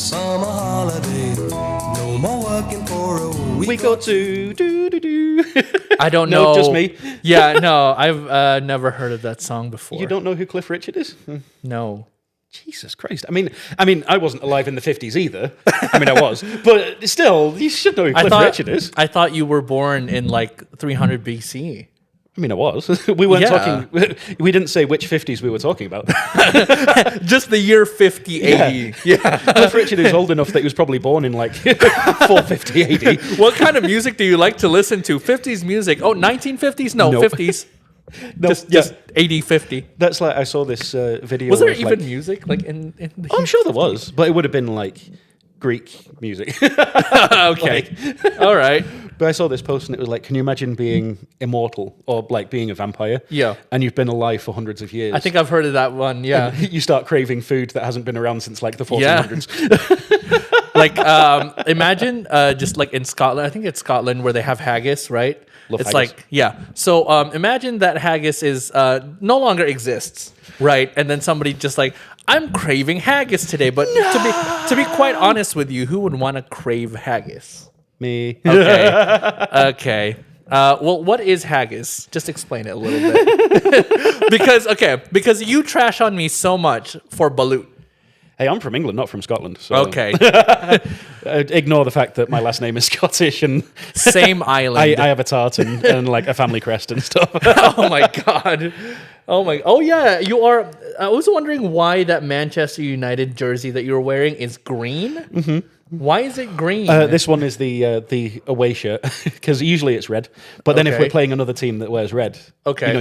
summer holiday. No more working for a week or two. Do. I don't know. No, just me. Yeah, no, I've never heard of that song before. You don't know who Cliff Richard is? No. Jesus Christ. I mean, I wasn't alive in the 50s either. I mean, I was. But still, you should know who Cliff Richard is. I thought you were born in like 300 BC. I mean, I was. We weren't talking... We didn't say which 50s we were talking about. Just the year 50 AD. Yeah. Cliff Richard is old enough that he was probably born in like 450 AD. What kind of music do you like to listen to? 50s music. Oh, 1950s? No, Nope. 50s. No, just AD 50. That's like, I saw this video. Was there of, even like, music? Like in the I'm sure there was, but it would have been like Greek music. Okay. All right. But I saw this post and it was like, can you imagine being immortal or like being a vampire? Yeah. And you've been alive for hundreds of years. I think I've heard of that one. Yeah. You start craving food that hasn't been around since like the 1400s. Like, imagine just like in Scotland, I think it's Scotland where they have haggis, right? Love it's haggis. like, yeah. So imagine that haggis is no longer exists, right? And then somebody just like, I'm craving haggis today. But to be quite honest with you, who would want to crave haggis? Me. Okay. Well, what is haggis? Just explain it a little bit. because you trash on me so much for balut. Hey, I'm from England, not from Scotland. So Okay. ignore the fact that my last name is Scottish and Same island. I have a tartan and like a family crest and stuff. Oh my god. Oh yeah, you are. I was wondering why that Manchester United jersey that you're wearing is green. Mm-hmm. Why is it green? This one is the away shirt because usually it's red. But then if Okay. we're playing another team that wears red, Okay.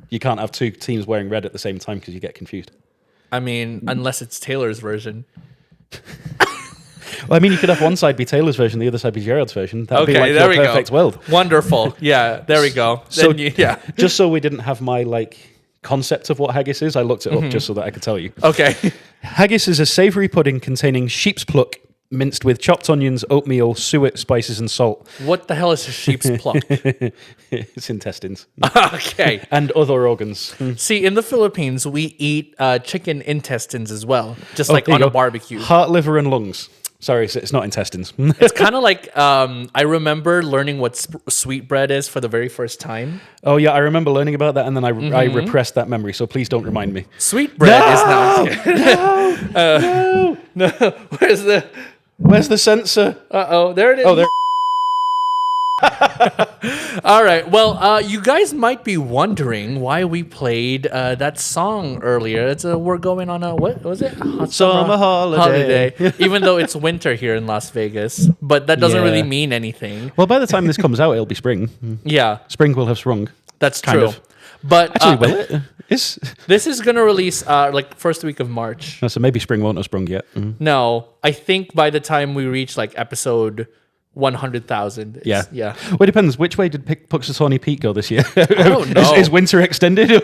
you can't have two teams wearing red at the same time because you get confused. I mean, unless it's Taylor's version. Well, I mean, you could have one side be Taylor's version, the other side be Gerard's version. That'd be like there your we perfect go. world. Wonderful. Yeah, there we go. So Yeah. just so we didn't have my like concept of what haggis is, I looked it up just so that I could tell you. Okay. Haggis is a savoury pudding containing sheep's pluck minced with chopped onions, oatmeal, suet, spices, and salt. What the hell is a sheep's pluck? It's intestines Okay. and other organs. See, in the Philippines, we eat chicken intestines as well, just like There on you a go. barbecue. Heart, liver, and lungs. Sorry, it's not intestines. It's kind of like I remember learning what sweetbread is for the very first time. Oh yeah, I remember learning about that, and then I repressed that memory. So please don't remind me. Sweetbread is now. No. Where's the sensor? There it is. Oh, there. All right. Well, you guys might be wondering why we played that song earlier. It's we're going on a what was it? Hot Summer holiday. Even though it's winter here in Las Vegas, but that doesn't Yeah. really mean anything. Well, by the time this comes out, it'll be spring. Yeah, Spring will have sprung. that's Kind true. of. But Actually, will it? Is this is gonna release like first week of March. so maybe spring won't have sprung yet. No, I think by the time we reach like episode 100,000. Yeah. Yeah. Well, it depends. Which way did Puxatawny Peak go this year? I don't know. Is winter extended? Or?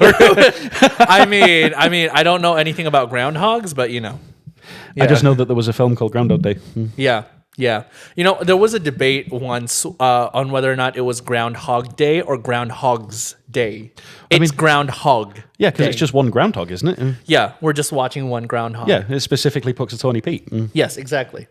I mean, I don't know anything about groundhogs, but you know. I just know that there was a film called Groundhog Day. Yeah. Yeah. You know, there was a debate once on whether or not it was Groundhog Day or Groundhog's Day. It's Groundhog. Yeah, because Day. it's just one groundhog, isn't it? Yeah, we're just watching one groundhog. Yeah, it's specifically Puxatawny Pete. Yes, exactly.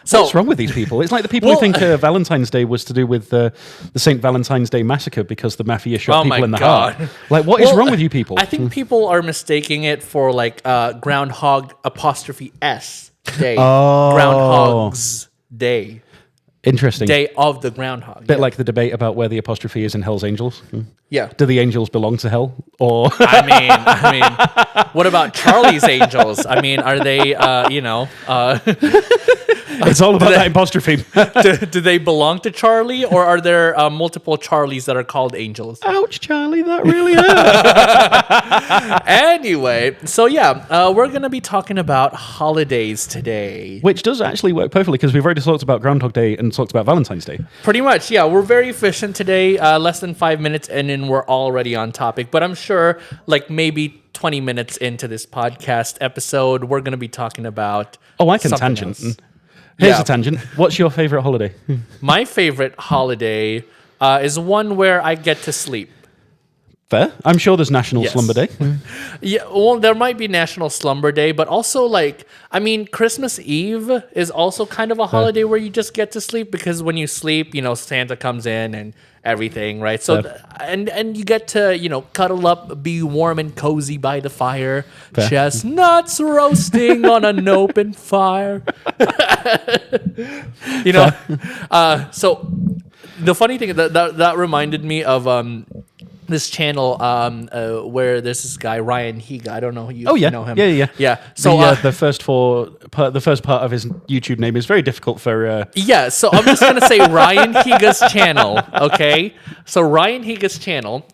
So What's wrong with these people? It's like the people who think Valentine's Day was to do with the St. Valentine's Day massacre because the mafia shot people in the heart. Like, what is wrong with you people? I think people are mistaking it for like Groundhog *S Day. Oh. Groundhog's Day. Interesting. Day of the groundhog. Bit like the debate about where the apostrophe is in Hell's Angels. Yeah. Do the angels belong to hell? Or I mean, what about Charlie's Angels? I mean, are they, it's all about that apostrophe. do they belong to Charlie, or are there multiple Charlies that are called angels? Ouch, Charlie, that really hurt. Anyway, so yeah, we're going to be talking about holidays today. Which does actually work perfectly because we've already talked about Groundhog Day and talked about Valentine's Day. Pretty much, yeah. We're very efficient today. Less than 5 minutes, and then we're already on topic. But I'm sure, like maybe 20 minutes into this podcast episode, we're going to be talking about Oh, I can something tangent. else. Here's Yeah. a tangent. What's your favorite holiday? My favorite holiday is one where I get to sleep. Fair. I'm sure there's National Slumber Day. Yeah, well, there might be National Slumber Day, but also Christmas Eve is also kind of a holiday where you just get to sleep because when you sleep, Santa comes in and everything, right? So, and you get to, cuddle up, be warm and cozy by the fire, chestnuts roasting on an open fire. So the funny thing that reminded me of this channel where there's this guy Ryan Higa. I don't know who you know him. Yeah. So the first part of his YouTube name is very difficult for. So I'm just gonna say Ryan Higa's channel. Okay, so Ryan Higa's channel.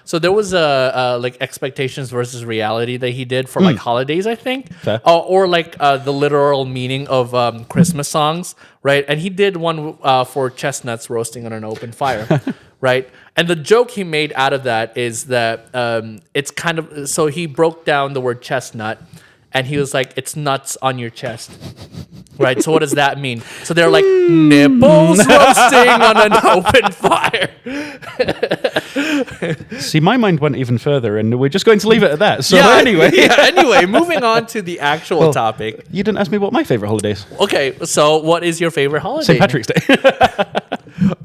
So there was a expectations versus reality that he did for holidays, I think, or the literal meaning of Christmas songs, right? And he did one for chestnuts roasting on an open fire. Right. And the joke he made out of that is that it's kind of, so he broke down the word chestnut and he was like, it's nuts on your chest. Right. So what does that mean? So they're like nipples roasting on an open fire. See, my mind went even further and we're just going to leave it at that. So anyway, moving on to the actual topic. You didn't ask me what my favorite holiday is. Okay. So what is your favorite holiday? St. Patrick's Day.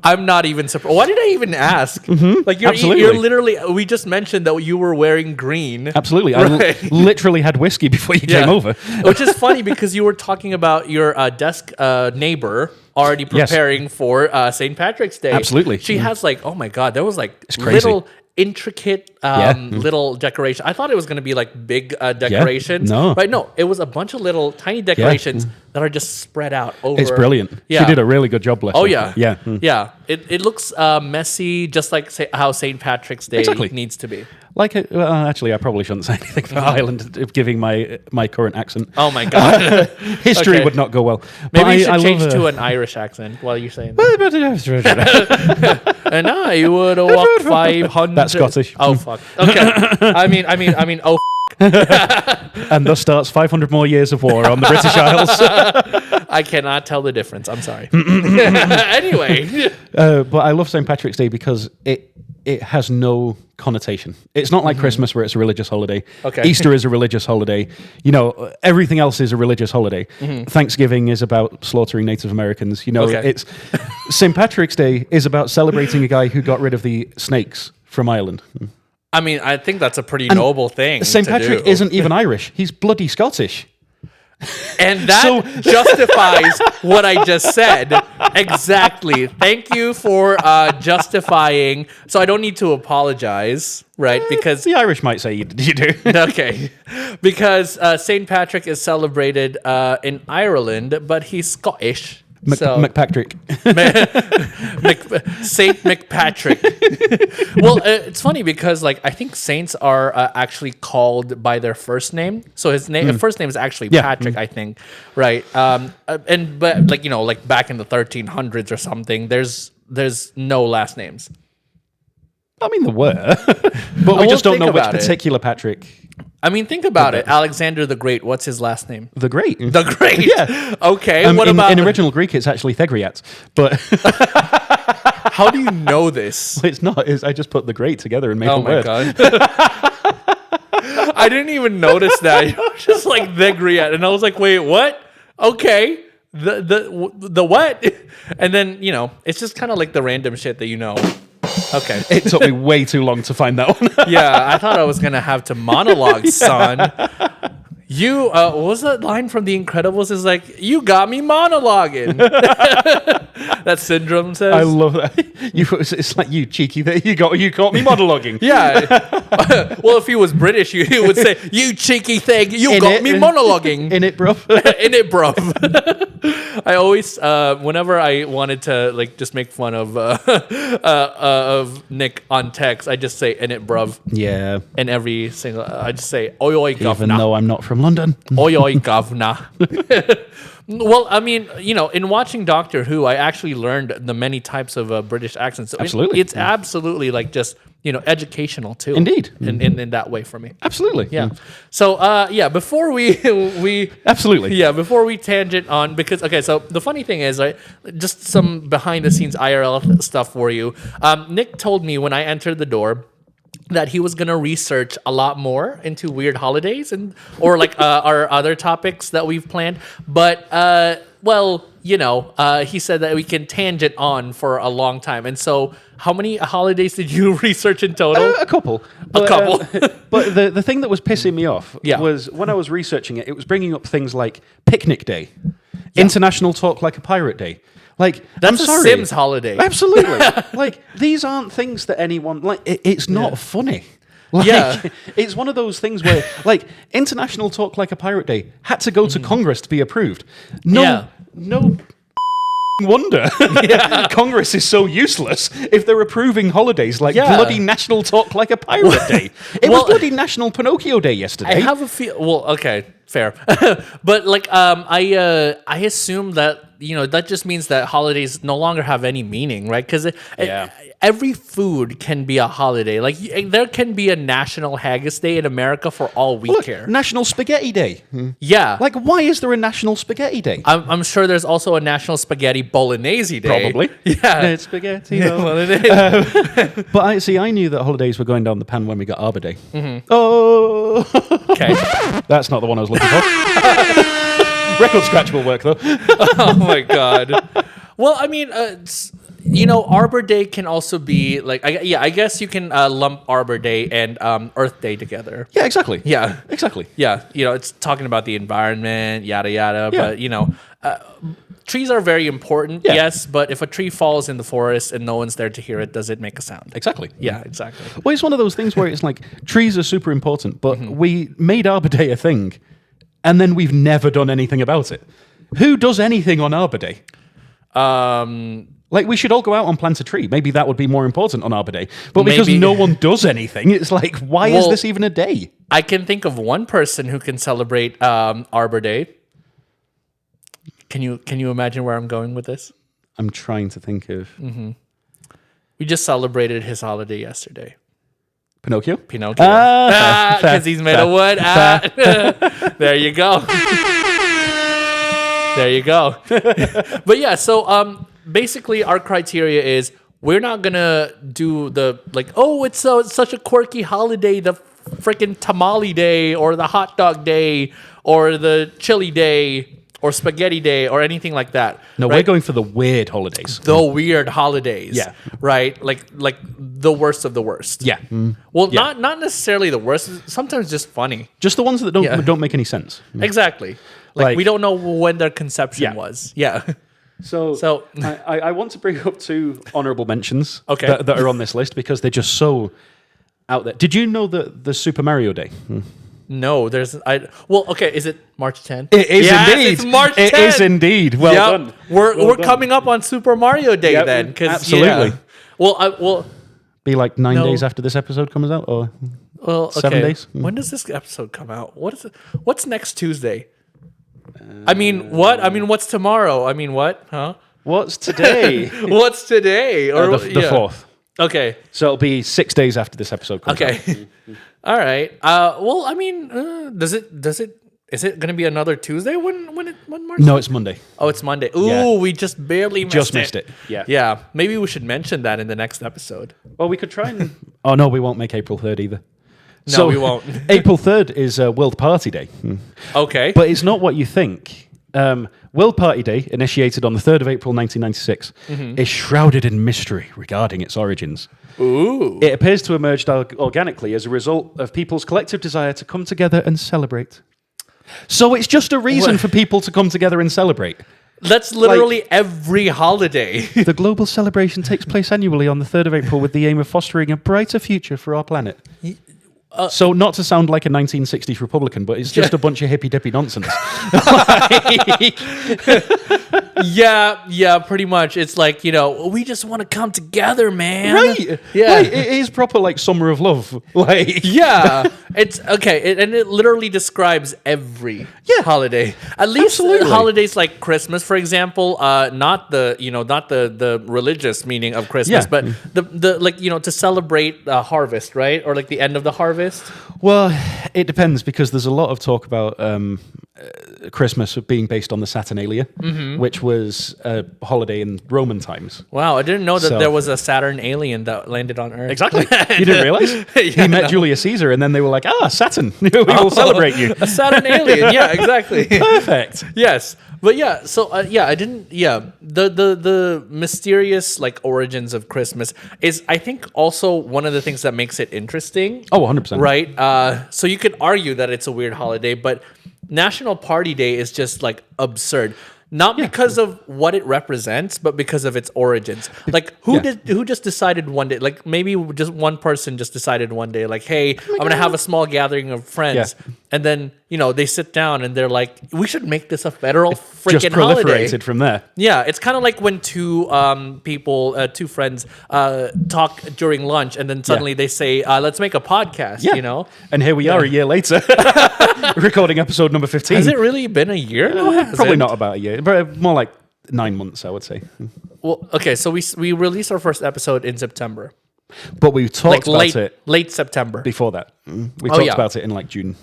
I'm not even surprised. Why did I even ask? Mm-hmm. You're literally, we just mentioned that you were wearing green. Absolutely. Right? I literally had whiskey before you came over. Which is funny because you were talking about your desk neighbor already preparing for St. Patrick's Day. Absolutely. She has oh my God, there was little intricate little decoration. I thought it was going to be big decorations. No. But no, it was a bunch of little tiny decorations that are just spread out over. It's brilliant. Yeah. She did a really good job, bless her. Oh, yeah. Yeah. Yeah. It looks messy, just like how St. Patrick's Day needs to be. Actually, I probably shouldn't say anything for Ireland, giving my current accent. Oh, my God. History would not go well. Maybe you should change to an Irish accent while you're saying that. And I would walk 500... That's Scottish. Oh, fuck. Okay. I mean, oh, and thus starts 500 more years of war on the British Isles. I cannot tell the difference. I'm sorry. Anyway. But I love St. Patrick's Day because it has no connotation. It's not like Christmas where it's a religious holiday. Okay. Easter is a religious holiday. Everything else is a religious holiday. Thanksgiving is about slaughtering Native Americans. It's St. Patrick's Day is about celebrating a guy who got rid of the snakes from Ireland. I mean, I think that's a pretty noble thing. St. Patrick isn't even Irish. He's bloody Scottish. And that justifies what I just said. Exactly. Thank you for justifying. So I don't need to apologize, right? Because the Irish might say you do. Okay. Because St. Patrick is celebrated in Ireland, but he's Scottish. McPatrick. Saint McPatrick. Well, it's funny because I think saints are actually called by their first name. So his first name is actually Patrick, I think, right? But back in the 1300s or something, there's no last names. I mean, there were, but we just don't know which particular Patrick. I mean, think about it. Alexander the Great, what's his last name? The Great. The Great? Yeah. Okay, what about... In original Greek, it's actually Thegriat, but... How do you know this? It's not. I just put the Great together and made a word. Oh, my God. I didn't even notice that. Just Thegriat. And I was like, wait, what? Okay. The what? And then, it's just kind of the random shit that you know. Okay. It took me way too long to find that one. Yeah, I thought I was going to have to monologue, son. What was that line from The Incredibles? Is you got me monologuing. That Syndrome says. I love that. It's like you cheeky that you got me monologuing. Yeah. Well, if he was British, he would say, you cheeky thing, you got me monologuing. In it, bro. In it, bro. I always, whenever I wanted to just make fun of Nick on text, I just say in it, bruv. Yeah. In every single, I just say oi oi governor. Even though I'm not from London. Oi oi governor. Well, I mean, in watching Doctor Who, I actually learned the many types of British accents. Absolutely. It's absolutely just educational too. Indeed. In that way for me. Absolutely. Yeah. So before we absolutely. Yeah, before we tangent on, because so the funny thing is, just some behind the scenes IRL stuff for you. Nick told me when I entered the door that he was gonna research a lot more into weird holidays or like our other topics that we've planned. But he said that we can tangent on for a long time. And so, how many holidays did you research in total? A couple. But the thing that was pissing me off was when I was researching it, it was bringing up things like Picnic Day, International Talk Like a Pirate Day. Like, that's I'm sorry. a Sims holiday. Absolutely. Like, these aren't things that anyone... Like, it's not funny. Like, it's one of those things where, like, International Talk Like a Pirate Day had to go to Congress to be approved. No wonder Congress is so useless if they're approving holidays like bloody National Talk Like a Pirate Day. It was bloody National Pinocchio Day yesterday. I have a feel... Well, okay, fair. But, like, I assume that, that just means that holidays no longer have any meaning, right? Because every food can be a holiday. Like, there can be a National Haggis Day in America for all we care. National Spaghetti Day. Yeah. Like, why is there a National Spaghetti Day? I'm sure there's also a National Spaghetti Bolognese Day. Probably. Yeah. It's spaghetti. But I knew that holidays were going down the pan when we got Arbor Day. Oh. Okay. That's not the one I was looking for. Record scratch will work, though. Oh, my God. Well, I mean, Arbor Day can also be like, I guess you can lump Arbor Day and Earth Day together. Yeah, exactly. Yeah. Exactly. Yeah. It's talking about the environment, yada, yada. Yeah. But, trees are very important, yes, but if a tree falls in the forest and no one's there to hear it, does it make a sound? Exactly. Yeah, exactly. Well, it's one of those things where it's like, trees are super important, but we made Arbor Day a thing, and then we've never done anything about it. Who does anything on Arbor Day? Like, we should all go out and plant a tree. Maybe that would be more important on Arbor Day. But because no one does anything, it's like, why is this even a day? I can think of one person who can celebrate Arbor Day. Can you imagine where I'm going with this? I'm trying to think of... We just celebrated his holiday yesterday. Pinocchio? Because he's made of wood. There you go. There you go. But yeah, so basically our criteria is we're not going to do the, like, it's such a quirky holiday, the freaking tamale day or the hot dog day or the chili day or spaghetti day or anything like that. No, right? We're going for the weird holidays. The weird holidays. Yeah. Right? Like the worst of the worst. Yeah. Well, not necessarily the worst. Sometimes just funny. Just the ones that don't make any sense. Exactly. Like we don't know when their conception was. Yeah. So I want to bring up two honorable mentions okay. that are on this list because they're just so out there. Did you know that the Super Mario Day? No, is it March 10th? It is indeed. It's March 10th. It is indeed. Well done. We're coming up on Super Mario Day then. Absolutely. Well, be like 9 days after this episode comes out, or 7 days. When does this episode come out? What is it? What's next Tuesday? I mean, what? I mean, what's tomorrow? I mean, what? Huh? What's today? What's today? Or the 4th. Okay. So it'll be 6 days after this episode comes out. Okay. All right. Well, I mean, is it going to be another Tuesday when March? No, it's Monday. Oh, it's Monday. Ooh, we just barely missed it. Yeah. Yeah. Maybe we should mention that in the next episode. Well, we could try and... Oh, no, we won't make April 3rd either. No, we won't. April 3rd is World Party Day. Okay. But it's not what you think. World Party Day, initiated on the 3rd of April 1996, is shrouded in mystery regarding its origins. Ooh. It appears to emerge organically as a result of people's collective desire to come together and celebrate. So it's just a reason for people to come together and celebrate. That's literally every holiday. The global celebration takes place annually on the 3rd of April with the aim of fostering a brighter future for our planet. So not to sound like a 1960s Republican, but it's just a bunch of hippy-dippy nonsense. Yeah, pretty much. It's like, we just want to come together, man. Right. Yeah. Right. It is proper, like, summer of love. Like, yeah. It's, okay, and it literally describes every holiday. At least holidays like Christmas, for example, not the religious meaning of Christmas, but the like, to celebrate the harvest, right? Or like the end of the harvest. Well, it depends because there's a lot of talk about Christmas being based on the Saturnalia, which was a holiday in Roman times. Wow, I didn't know that So- there was a Saturn alien that landed on Earth. Exactly. You didn't realize? He met Julius Caesar, and then they were like, Saturn, we will celebrate you. A Saturn alien. Yeah, exactly. Perfect. Yes. But yeah, so I didn't. Yeah, the mysterious like origins of Christmas is, I think, also one of the things that makes it interesting. Oh, 100%. Right. So you could argue that it's a weird holiday, but National Party Day is just like absurd. Not because of what it represents, but because of its origins. Like, who just decided one day? Like, maybe just one person just decided one day, like, hey, I'm gonna have a small gathering of friends, and then they sit down and they're like, we should make this a federal freaking Just holiday. proliferated from there. Yeah, it's kind of like when two friends talk during lunch, and then suddenly they say, let's make a podcast. Yeah. And here we are a year later, recording episode number 15. Has it really been a year? No, it hasn't. Probably not about a year, but more like 9 months, I would say. Well, okay, so we released our first episode in September. But we talked about it late September. before that. We talked about it in like June.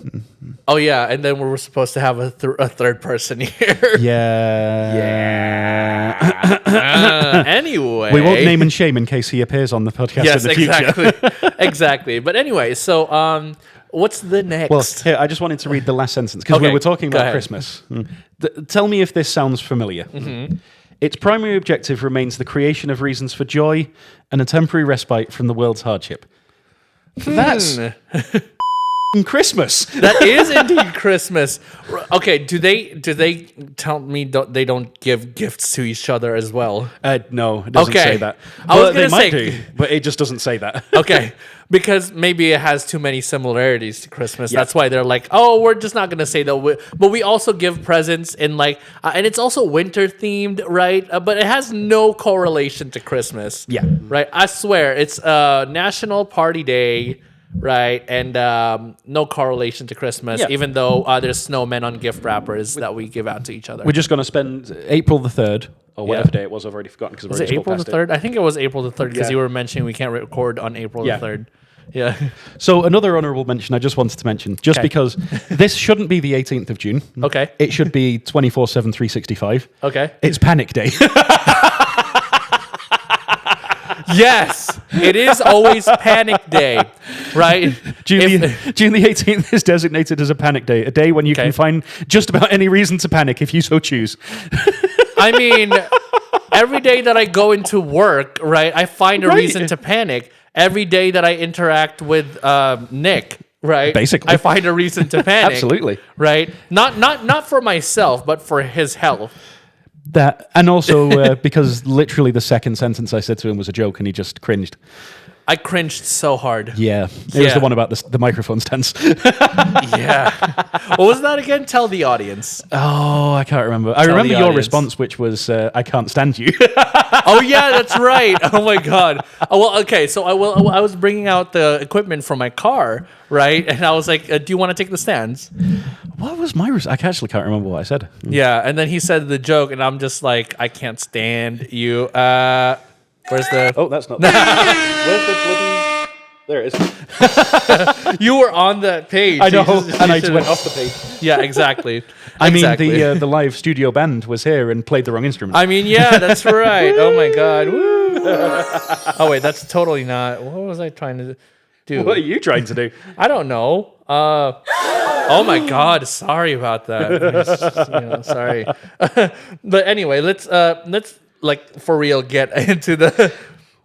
Oh yeah, and then we were supposed to have a third person here. Yeah. Anyway, We won't name and shame in case he appears on the podcast in the future. exactly. But anyway, so what's the next? Well, here, I just wanted to read the last sentence because we were talking about Christmas. Tell me if this sounds familiar. Mm-hmm. Its primary objective remains the creation of reasons for joy and a temporary respite from the world's hardship. That's Christmas. That is indeed Christmas. Okay, do they tell me they don't give gifts to each other as well? No, it doesn't say that. I was But they gonna might say- do, but it just doesn't say that. Okay, because maybe it has too many similarities to Christmas. That's why they're like, oh, we're just not gonna say that. But we also give presents in like, and it's also winter themed, right? But it has no correlation to Christmas. Yeah. Right. I swear, it's National Party Day. Right, and no correlation to Christmas, even though there's snowmen on gift wrappers that we give out to each other. We're just going to spend April the 3rd, or whatever day it was, I've already forgotten. Because Was it April the 3rd? I think it was April the 3rd because you were mentioning we can't record on April the 3rd. Yeah. So another honourable mention I just wanted to mention, just because this shouldn't be the 18th of June. Okay. It should be 24/7, 365. Okay. It's Panic Day. Yes, it is always Panic Day, right? June the 18th is designated as a panic day, a day when you can find just about any reason to panic if you so choose. I mean, every day that I go into work, right, I find a reason to panic. Every day that I interact with Nick, right, basically, I find a reason to panic. Absolutely, right? Not for myself, but for his health. That, and also because literally the second sentence I said to him was a joke, and he just cringed. I cringed so hard. Yeah, it was the one about the microphone stands. Yeah. What was that again? Tell the audience. Oh, I can't remember. I remember your response, which was, "I can't stand you." Oh yeah, that's right. Oh my god. Oh, well, okay. So I was bringing out the equipment from my car, right? And I was like, "Do you want to take the stands?" What was my I actually can't remember what I said. Yeah, and then he said the joke, and I'm just like, "I can't stand you." Where's the? Oh, that's not. Where's the bloody? There it is. You were on that page. I know, and I just went off the page. Yeah, exactly. I mean, the live studio band was here and played the wrong instrument. I mean, yeah, that's right. Oh my god. Woo. Oh wait, that's totally not. What was I trying to do? What are you trying to do? I don't know. Oh my god, sorry about that. Sorry. But anyway, let's like for real get into the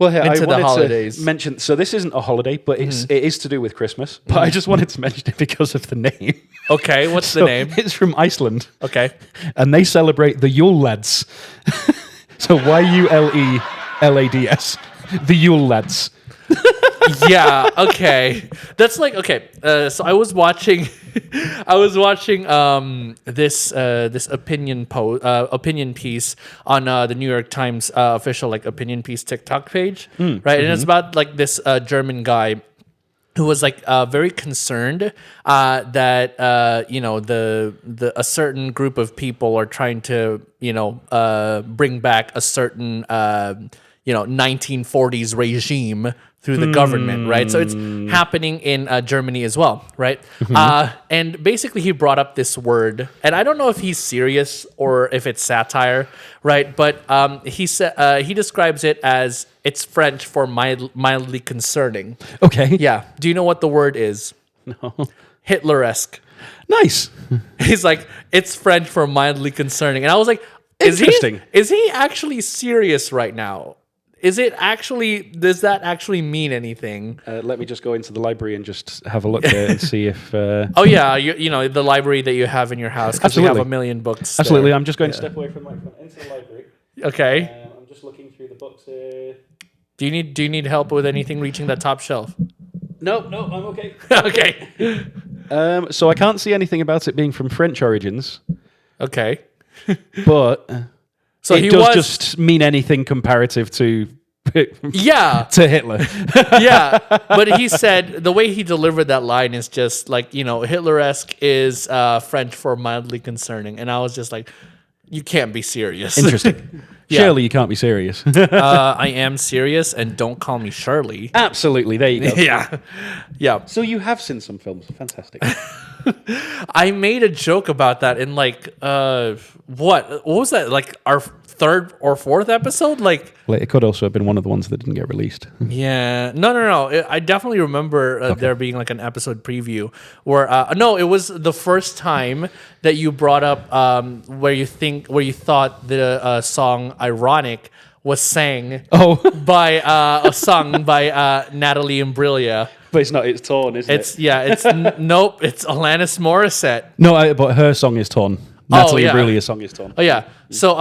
into the holidays. To mention, so this isn't a holiday, but it is to do with Christmas. But I just wanted to mention it because of the name. Okay, what's the name? It's from Iceland. Okay. And they celebrate the Yule Lads. So YULELADS. The Yule Lads. Yeah, okay. That's like okay. So I was watching this opinion piece on the New York Times official like opinion piece TikTok page, right? And it's about like this German guy who was like very concerned that a certain group of people are trying to bring back a certain 1940s regime through the government, right? So it's happening in Germany as well, right? And basically he brought up this word, and I don't know if he's serious or if it's satire, right? But he said he describes it as it's French for mildly concerning. Okay. Yeah. Do you know what the word is? No. Hitler-esque. Nice. He's like, it's French for mildly concerning, and I was like, Interesting. Is he actually serious right now? Does that actually mean anything? Let me just go into the library and just have a look there and see if... Oh, yeah. The library that you have in your house, because we have a million books. Absolutely. There. I'm just going to step away from the microphone into the library. Okay. I'm just looking through the books here. Do you need help with anything reaching that top shelf? No, I'm okay. Okay. So I can't see anything about it being from French origins, Okay. but So it does just mean anything comparative to... Yeah. to Hitler. Yeah. But he said the way he delivered that line is just like, Hitler-esque is French for mildly concerning. And I was just like, you can't be serious. Interesting. Yeah. Surely you can't be serious. I am serious, and don't call me Shirley. Absolutely. There you go. Yeah. Yeah. So you have seen some films. Fantastic. I made a joke about that in what was that? Like our third or fourth episode? Like, Well, it could also have been one of the ones that didn't get released. yeah, no. I definitely remember there being like an episode preview where no, it was the first time that you brought up where you thought the song "Ironic" was sang by Natalie Imbruglia. But it's not. It's Torn, isn't it? It's nope. It's Alanis Morissette. No, but her song is Torn. Natalie Imbruglia's song is Torn. Oh yeah. So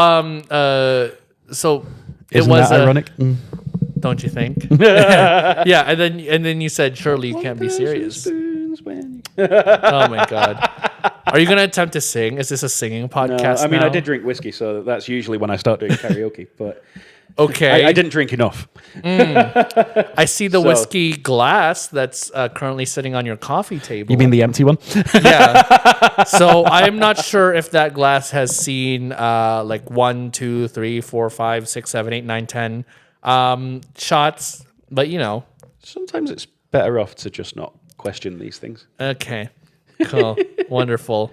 so it Isn't was that ironic? Don't you think? Yeah, and then you said, surely you can't be serious. Oh my god. Are you gonna attempt to sing? Is this a singing podcast? No, I mean, now? I did drink whiskey, so that's usually when I start doing karaoke. But okay, I didn't drink enough. I see the whiskey glass that's currently sitting on your coffee table. You mean the empty one? Yeah. So I'm not sure if that glass has seen 1, 2, 3, 4, 5, 6, 7, 8, 9, 10 shots, but Sometimes it's better off to just not question these things. Okay. Cool. Wonderful.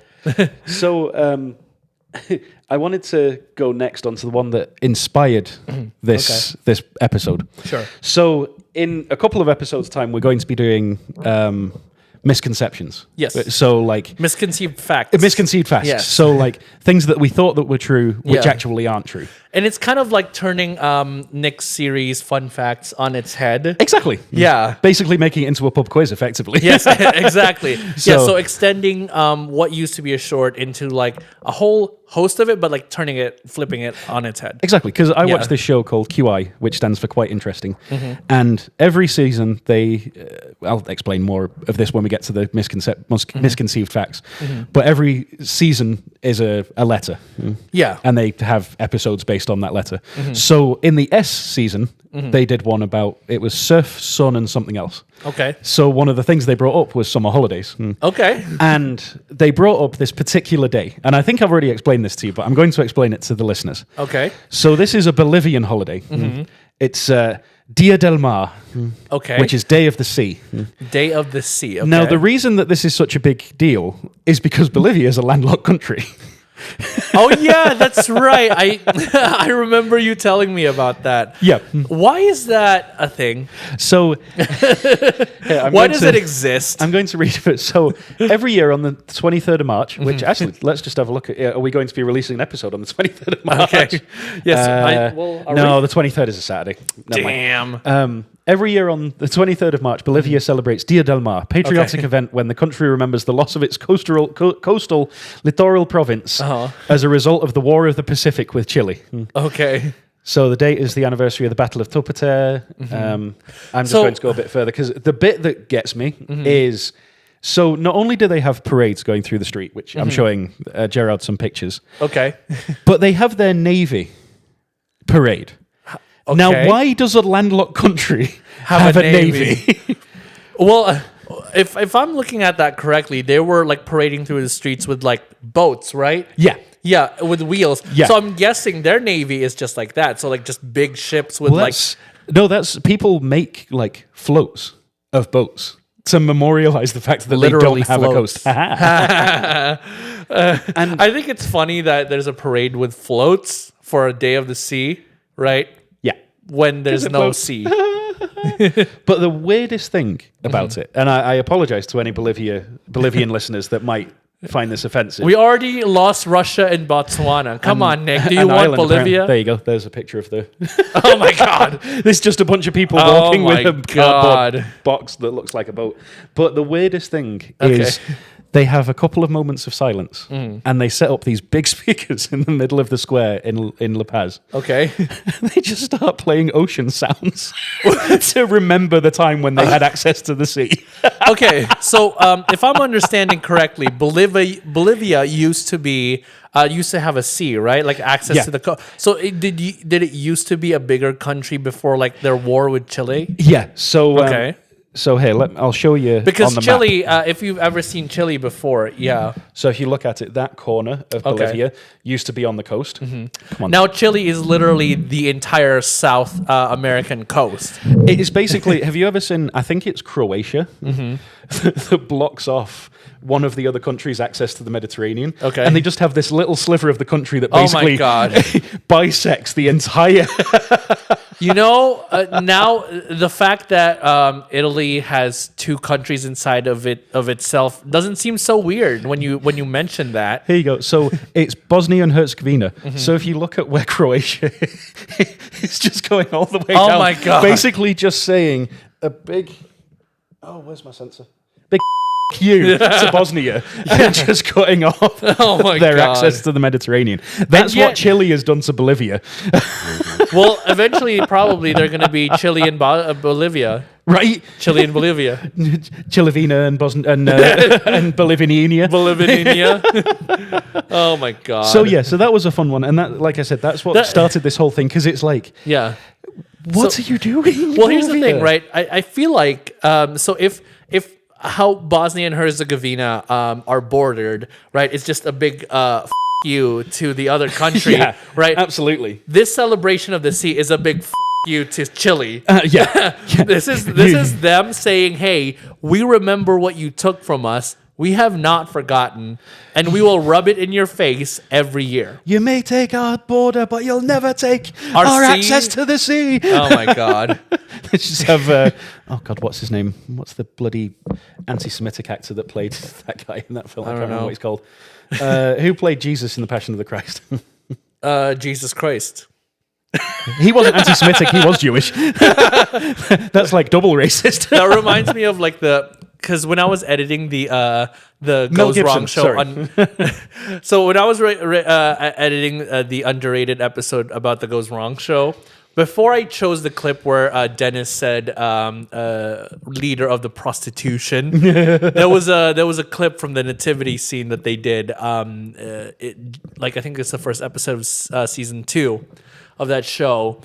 So I wanted to go next onto the one that inspired this episode. Sure. So in a couple of episodes' time, we're going to be doing misconceptions. Yes. So like misconceived facts. Misconceived facts. Yes. So like things that we thought that were true, which actually aren't true. And it's kind of like turning Nick's series Fun Facts on its head. Exactly. Yeah. Basically making it into a pub quiz, effectively. Yes, exactly. So extending what used to be a short into like a whole host of it, but like flipping it on its head. Exactly, because I watched this show called QI, which stands for Quite Interesting. Mm-hmm. And every season, I'll explain more of this when we get to the misconceived facts. Mm-hmm. But every season is a letter. Yeah. And they have episodes based on that letter. Mm-hmm. So in the S season, they did one about, it was surf, sun, and something else. Okay. So one of the things they brought up was summer holidays. Okay. And they brought up this particular day. And I think I've already explained this to you, but I'm going to explain it to the listeners. Okay. So this is a Bolivian holiday. It's Dia del Mar, Okay. which is Day of the Sea. Day of the Sea. Okay. Now, the reason that this is such a big deal is because Bolivia is a landlocked country. Oh yeah, that's right. I remember you telling me about that. Yeah. Why is that a thing? So, Why does it exist? I'm going to read it. So, every year on the 23rd of March, which actually, let's just have a look at. Are we going to be releasing an episode on the 23rd of March? Okay. Yes. No, the 23rd is a Saturday. Never mind. Damn. Every year on the 23rd of March, Bolivia celebrates Dia del Mar, patriotic event when the country remembers the loss of its coastal littoral province as a result of the War of the Pacific with Chile. Okay. So the date is the anniversary of the Battle of Topete. I'm just going to go a bit further because the bit that gets me is, so not only do they have parades going through the street, which I'm showing Gerard some pictures, Okay. but they have their Navy parade. Okay. Now, why does a landlocked country have a navy? Well, if I'm looking at that correctly, they were like parading through the streets with like boats, right? Yeah. Yeah, with wheels. Yeah. So I'm guessing their navy is just like that. So like just big ships with that's people make like floats of boats to memorialize the fact that Literally they don't floats. have a coast. And I think it's funny that there's a parade with floats for a day of the sea, right? Yeah. When there's it no floats. sea. But the weirdest thing about it, and I apologize to any Bolivian listeners that might find this offensive. We already lost Russia and Botswana. Come on, Nick. Do you An want island, Bolivia? apparently. There you go. There's a picture of the... Oh my God. There's just a bunch of people Oh walking with my a God. cardboard box that looks like a boat. But the weirdest thing is they have a couple of moments of silence and they set up these big speakers in the middle of the square in La Paz. Okay. They just start playing ocean sounds to remember the time when they had access to the sea. Okay. So if I'm understanding correctly, Bolivia used to have a sea, right? Like access to the coast. So did it used to be a bigger country before like their war with Chile? Yeah. So Okay. So here, I'll show you Because on the Chile, map. if you've ever seen Chile before, yeah. So if you look at it, that corner of Bolivia used to be on the coast. Come on. Now Chile is literally the entire South American coast. It is basically, have you ever seen, I think it's Croatia, that blocks off one of the other countries' access to the Mediterranean. Okay. And they just have this little sliver of the country that Oh my basically God. bisects the entire... You know, now the fact that Italy has two countries inside of itself doesn't seem so weird when you mention that. Here you go. So it's Bosnia and Herzegovina. So if you look at where Croatia is, it's just going all the way down. Oh my God. Basically just saying a big... Oh, where's my sensor? Big you to Bosnia and just cutting off Oh my their God. access to the Mediterranean. That's yet- what Chile has done to Bolivia. Well, eventually, probably they're going to be Chile and Bolivia. Right? Chile and Bolivia. Chilevina and Bosnia and Boliviania. Bolivia. Oh my God. So yeah, so that was a fun one. And that, like I said, that's what started this whole thing, because it's like, Yeah. what are you doing? Well, here's the Bolivia? thing, right? I feel like so if how Bosnia and Herzegovina are bordered, right? It's just a big you to the other country, Yeah, right? absolutely. This celebration of the sea is a big you to Chile. Yeah. This is them saying, "Hey, we remember what you took from us. We have not forgotten, and we will rub it in your face every year." You may take our border, but you'll never take Our our sea? access to the sea. Oh my God. Let's just have, oh God, what's his name? What's the bloody anti-Semitic actor that played that guy in that film? I can't remember what he's called. Who played Jesus in The Passion of the Christ? Jesus Christ. He wasn't anti-Semitic, he was Jewish. That's like double racist. That reminds me of like because when I was editing the Mel Goes Gibson, Wrong show sorry. so when I was editing the underrated episode about the Goes Wrong show, before I chose the clip where Dennis said leader of the prostitution, there was a clip from the nativity scene that they did. I think it's the first episode of season 2 of that show,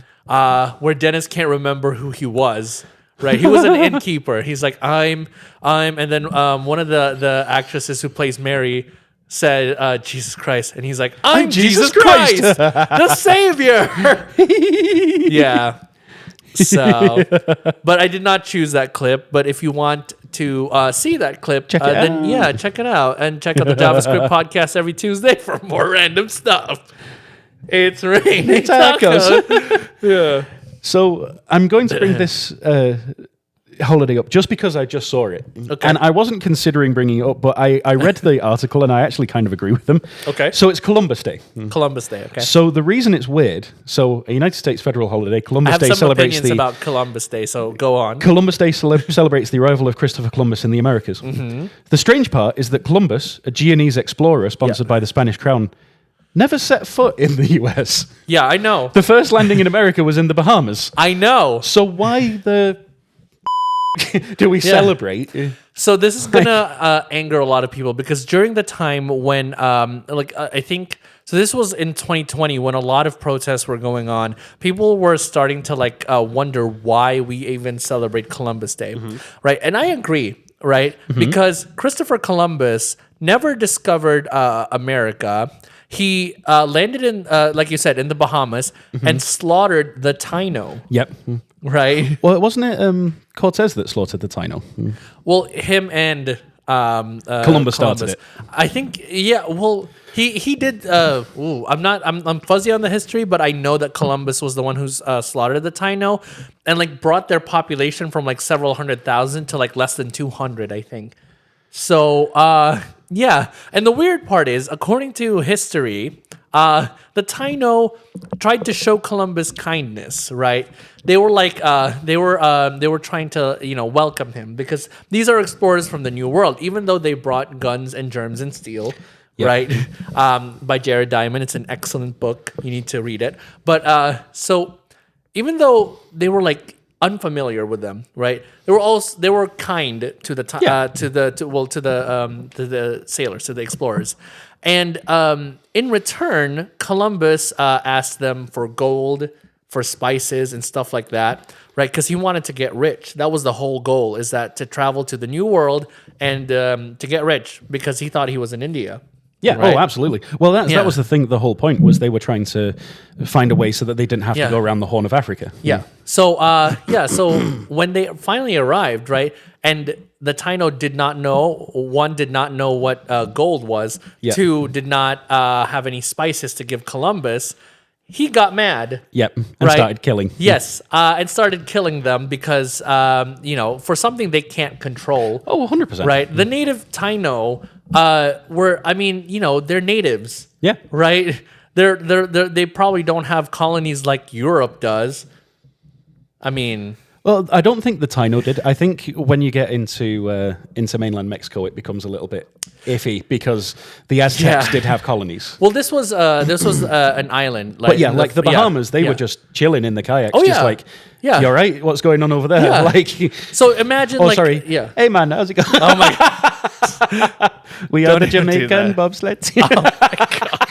where Dennis can't remember who he was. Right, he was an innkeeper. He's like, I'm, and then one of the actresses who plays Mary said, Jesus Christ, and he's like, I'm Jesus Christ, the Savior. Yeah. So, but I did not choose that clip. But if you want to see that clip, Check it then out. yeah, check it out, and check out the JavaScript podcast every Tuesday for more random stuff. It's raining tacos. Yeah. So I'm going to bring this holiday up just because I just saw it. Okay. And I wasn't considering bringing it up, but I read the article and I actually kind of agree with them. Okay. So it's Columbus Day. Columbus Day. Okay. So the reason it's weird, so a United States federal holiday, I Columbus have Day some celebrates opinions about Columbus Day, so go on. Columbus Day celebrates the arrival of Christopher Columbus in the Americas. Mm-hmm. The strange part is that Columbus, a Genoese explorer sponsored by the Spanish crown, never set foot in the US. Yeah, I know. The first landing in America was in the Bahamas. I know. So why the do we celebrate? So this is gonna anger a lot of people because during the time when, I think, so this was in 2020 when a lot of protests were going on. People were starting to wonder why we even celebrate Columbus Day, right? And I agree, right? Because Christopher Columbus never discovered America. he landed in, like you said, in the Bahamas and slaughtered the Taino. Yep. Right. Well, wasn't it Cortez that slaughtered the Taino? Well, him and Columbus started it. I think. Yeah. Well, he did. I'm fuzzy on the history, but I know that Columbus was the one who's slaughtered the Taino and like brought their population from like several 100,000 to like less than 200, I think. So yeah, and the weird part is, according to history, the Taino tried to show Columbus kindness, right? They were like, they were trying to, welcome him because these are explorers from the New World, even though they brought guns and germs and steel, right? By Jared Diamond. It's an excellent book. You need to read it. But so even though they were like unfamiliar with them, right? They were kind to the sailors, to the explorers. And in return, Columbus asked them for gold, for spices and stuff like that, right? Because he wanted to get rich. That was the whole goal, is that to travel to the New World and to get rich, because he thought he was in India. Yeah, right? Oh, absolutely. Well, that was the thing. The whole point was they were trying to find a way so that they didn't have to go around the Horn of Africa. Yeah. So, so when they finally arrived, right, and the Taino did not know what gold was. Yeah. 2, did not have any spices to give Columbus. He got mad. Yep, and started killing. Yes, and started killing them because, for something they can't control. Oh, 100%. Right? The native Taino they're natives. Yeah. Right? They probably don't have colonies like Europe does. Well, I don't think the Taino did. I think when you get into mainland Mexico, it becomes a little bit iffy because the Aztecs did have colonies. Well, this was an island. But yeah, like the Bahamas, they were just chilling in the kayaks, just like, you all right? What's going on over there? Yeah. Like, so imagine, hey man, how's it going? Oh my God. We are the Jamaican bobsleds. Oh my God.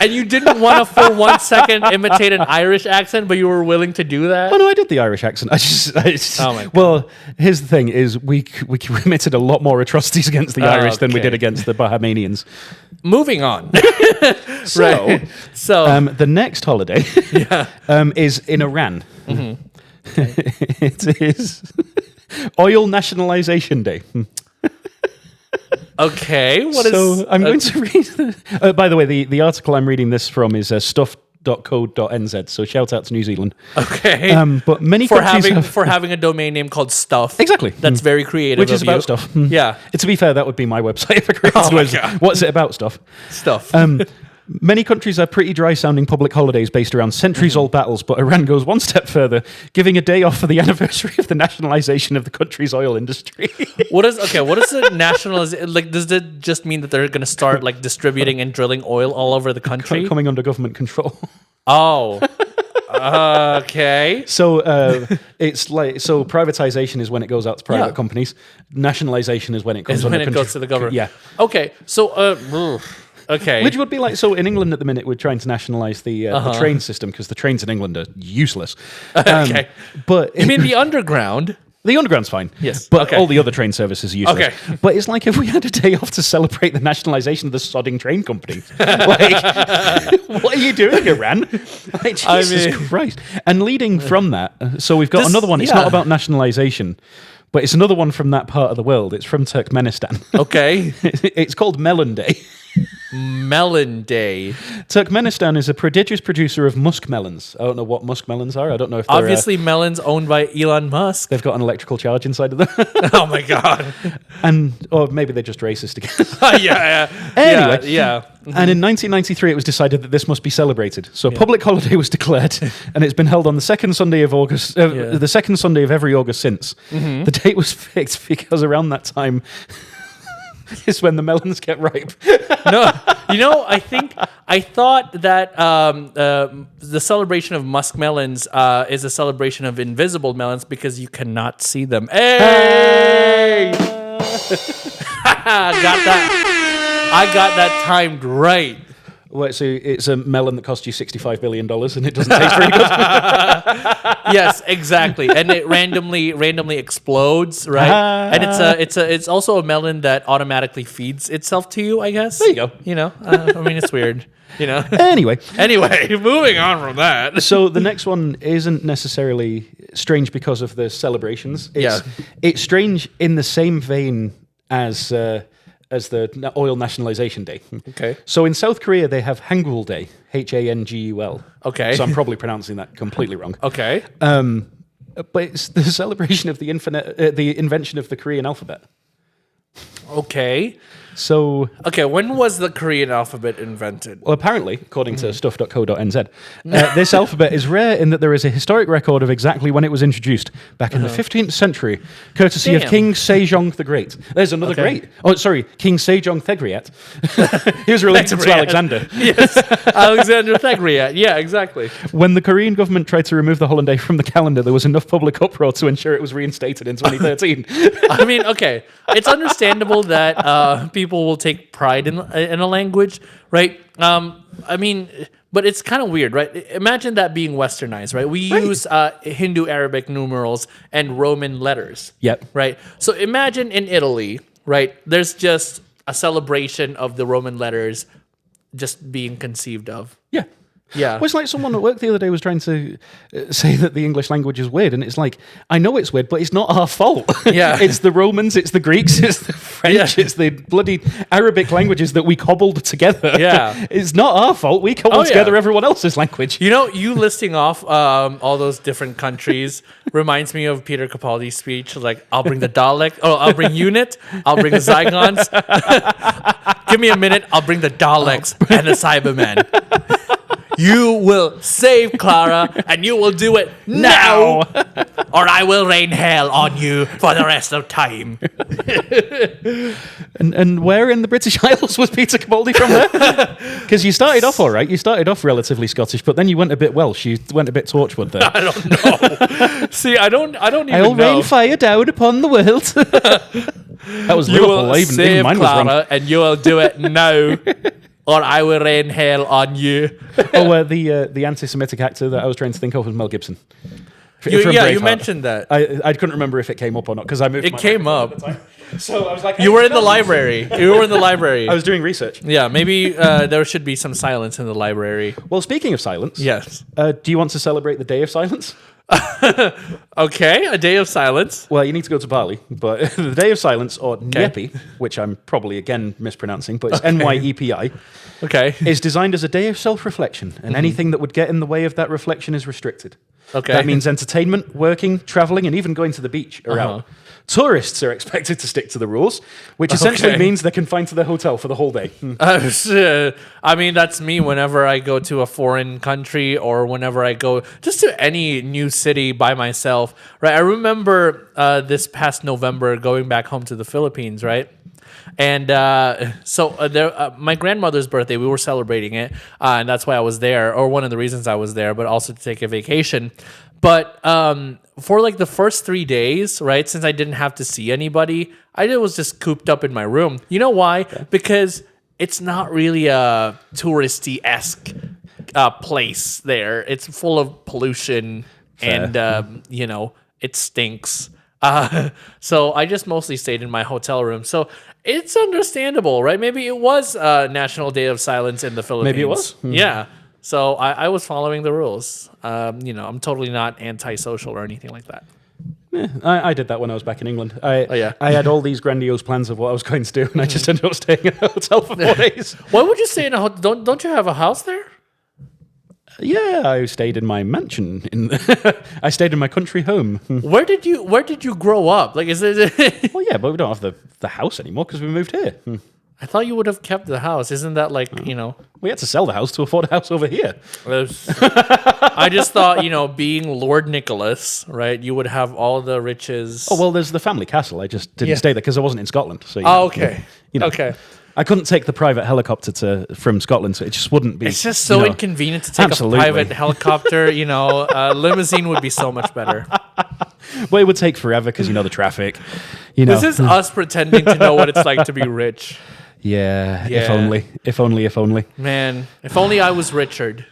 And you didn't want to for 1 second imitate an Irish accent, but you were willing to do that? Oh no, I did the Irish accent. Oh my God. Well, here's the thing: is we committed a lot more atrocities against the Irish than we did against the Bahamanians. Moving on. So the next holiday Yeah. is in Iran. Mm-hmm. It is Oil Nationalization Day. Okay. I'm going to read. By the way, the article I'm reading this from is stuff.co.nz. So shout out to New Zealand. Okay. But many countries for having a domain name called Stuff. Exactly. That's very creative. Which is of about you. stuff. Yeah. To be fair, that would be my website if I created it. What's it about stuff? Stuff. Many countries have pretty dry-sounding public holidays based around centuries-old battles, but Iran goes one step further, giving a day off for the anniversary of the nationalization of the country's oil industry. What is the nationalization? Like, does it just mean that they're going to start like distributing and drilling oil all over the country? Coming under government control. Oh. Okay. So it's like privatization is when it goes out to private companies. Nationalization is when it goes goes to the government. Yeah. Okay. So okay. Which would be like, so in England at the minute, we're trying to nationalise the train system because the trains in England are useless. Okay. But you mean the underground? The underground's fine. Yes. But all the other train services are useless. Okay. But it's like if we had a day off to celebrate the nationalisation of the sodding train company. Like, what are you doing, Iran? Like, Jesus Christ. And leading from that, so we've got another one. It's not about nationalisation, but it's another one from that part of the world. It's from Turkmenistan. Okay. It's called Melon Day. Melon Day. Turkmenistan is a prodigious producer of muskmelons. I don't know what muskmelons are. I don't know if they're... Obviously, melons owned by Elon Musk. They've got an electrical charge inside of them. Oh my God. Or maybe they're just racist again. Yeah. Anyway. Yeah. And in 1993, it was decided that this must be celebrated. So a public holiday was declared, and it's been held on the second Sunday of August, the second Sunday of every August since. Mm-hmm. The date was fixed because around that time is when the melons get ripe. No, I thought that the celebration of muskmelons is a celebration of invisible melons because you cannot see them. Hey! Got that. I got that timed right. Well, so it's a melon that costs you $65 billion and it doesn't taste very good. Yes, exactly. And it randomly explodes, right? And it's also a melon that automatically feeds itself to you, I guess. There you go. I mean, it's weird. Anyway, moving on from that. so the next one isn't necessarily strange because of the celebrations. It's strange in the same vein as the oil nationalization day. Okay. So in South Korea, they have Hangul Day, Hangul. Okay. So I'm probably pronouncing that completely wrong. Okay. But it's the celebration of the invention of the Korean alphabet. Okay. So, when was the Korean alphabet invented? well, apparently, according to stuff.co.nz, this alphabet is rare in that there is a historic record of exactly when it was introduced, back in the 15th century, courtesy of Damn. King Sejong the Great. There's another great. Oh, sorry, King Sejong Thegriat. He was related to Thegriat. Alexander. Yes, Alexander Thegriat. Yeah, exactly. When the Korean government tried to remove the holiday from the calendar, there was enough public uproar to ensure it was reinstated in 2013. I mean, okay, it's understandable that people will take pride in a language, right? I mean, but it's kind of weird, right? Imagine that being westernized, right? We use Hindu Arabic numerals and Roman letters. Yep. Right? So imagine in Italy, right? There's just a celebration of the Roman letters just being conceived of. Yeah. Yeah. Well, it's like someone at work the other day was trying to say that the English language is weird, and it's like, I know it's weird, but it's not our fault. Yeah. It's the Romans, it's the Greeks, it's the French, it's the bloody Arabic languages that we cobbled together. Yeah. It's not our fault. We cobbled together everyone else's language. You listing off all those different countries reminds me of Peter Capaldi's speech. Like, I'll bring the Dalek. Oh, I'll bring UNIT. I'll bring the Zygons. Give me a minute. I'll bring the Daleks and the Cybermen. You will save Clara, and you will do it now, or I will rain hell on you for the rest of time. And where in the British Isles was Peter Capaldi from there? Because you started off all right. You started off relatively Scottish, but then you went a bit Welsh. You went a bit Torchwood there. I don't know. See, I don't even I'll know. rain fire down upon the world. That was You Liverpool. will Even save mine was wrong. Clara, and you will do it now, or I will rain hell on you. The anti-Semitic actor that I was trying to think of was Mel Gibson. You From Braveheart. mentioned that. I couldn't remember if it came up or not because I moved. It came up. So I was like, You were in the library. You were in the library. I was doing research. Yeah, maybe there should be some silence in the library. Well, speaking of silence, Yes. do you want to celebrate the Day of Silence? Okay, a day of silence. Well, you need to go to Bali, but the Day of Silence, or Nyepi, which I'm probably again mispronouncing, but it's Nyepi, Okay. is designed as a day of self-reflection, and anything that would get in the way of that reflection is restricted. Okay. That means entertainment, working, traveling, and even going to the beach are out. Tourists are expected to stick to the rules, which essentially means they're confined to their hotel for the whole day. I mean, that's me whenever I go to a foreign country or whenever I go just to any new city by myself, right? I remember this past November going back home to the Philippines, right? And my grandmother's birthday, we were celebrating it, and that's why I was there, or one of the reasons I was there, but also to take a vacation. But for like the first 3 days, right, since I didn't have to see anybody, I was just cooped up in my room. You know why? Okay. Because it's not really a touristy-esque place there. It's full of pollution. Fair. And, it stinks. So I just mostly stayed in my hotel room. So it's understandable, right? Maybe it was National Day of Silence in the Philippines. Maybe it was. Yeah. So I was following the rules. I'm totally not antisocial or anything like that. I did that when I was back in England. I had all these grandiose plans of what I was going to do, and I just ended up staying in a hotel for 4 days. Why would you stay in a hotel? Don't you have a house there? Yeah, I stayed in my mansion. I stayed in my country home. Where did you grow up? Like, is it? Well, yeah, but we don't have the house anymore because we moved here. I thought you would have kept the house. Isn't that like, We had to sell the house to afford a house over here. I just thought, being Lord Nicholas, right, you would have all the riches. Oh, well, there's the family castle. I just didn't stay there because I wasn't in Scotland. So, okay. Okay. I couldn't take the private helicopter from Scotland, so it just wouldn't be. It's just so inconvenient to take a private helicopter. Limousine would be so much better. Well, it would take forever because the traffic. This is us pretending to know what it's like to be rich. Yeah, Yeah. if only. If only, if only. Man, if only I was Richard.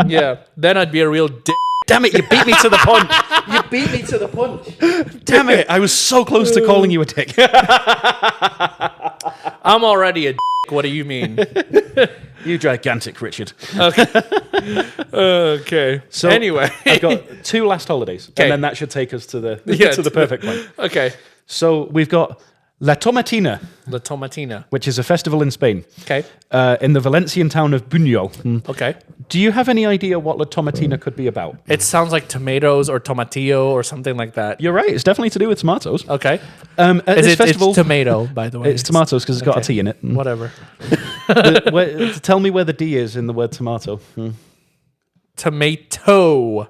Yeah. Then I'd be a real dick. Damn it, you beat me to the punch. You beat me to the punch. Damn it, I was so close to calling you a dick. I'm already a dick. What do you mean? You gigantic Richard. Okay. So anyway, I've got 2 last holidays, Okay. and then that should take us to the Yeah, to the perfect one. Okay. So we've got La Tomatina, La Tomatina. which is a festival in Spain, Okay. in the Valencian town of Buñol. Okay. Do you have any idea what La Tomatina could be about? It sounds like tomatoes or tomatillo or something like that. You're right. It's definitely to do with tomatoes. Okay. At this It's festival, tomato, by the way. it's tomatoes because it's got a Okay. T in it. Whatever. Tell me where the D is in the word tomato. Tomato.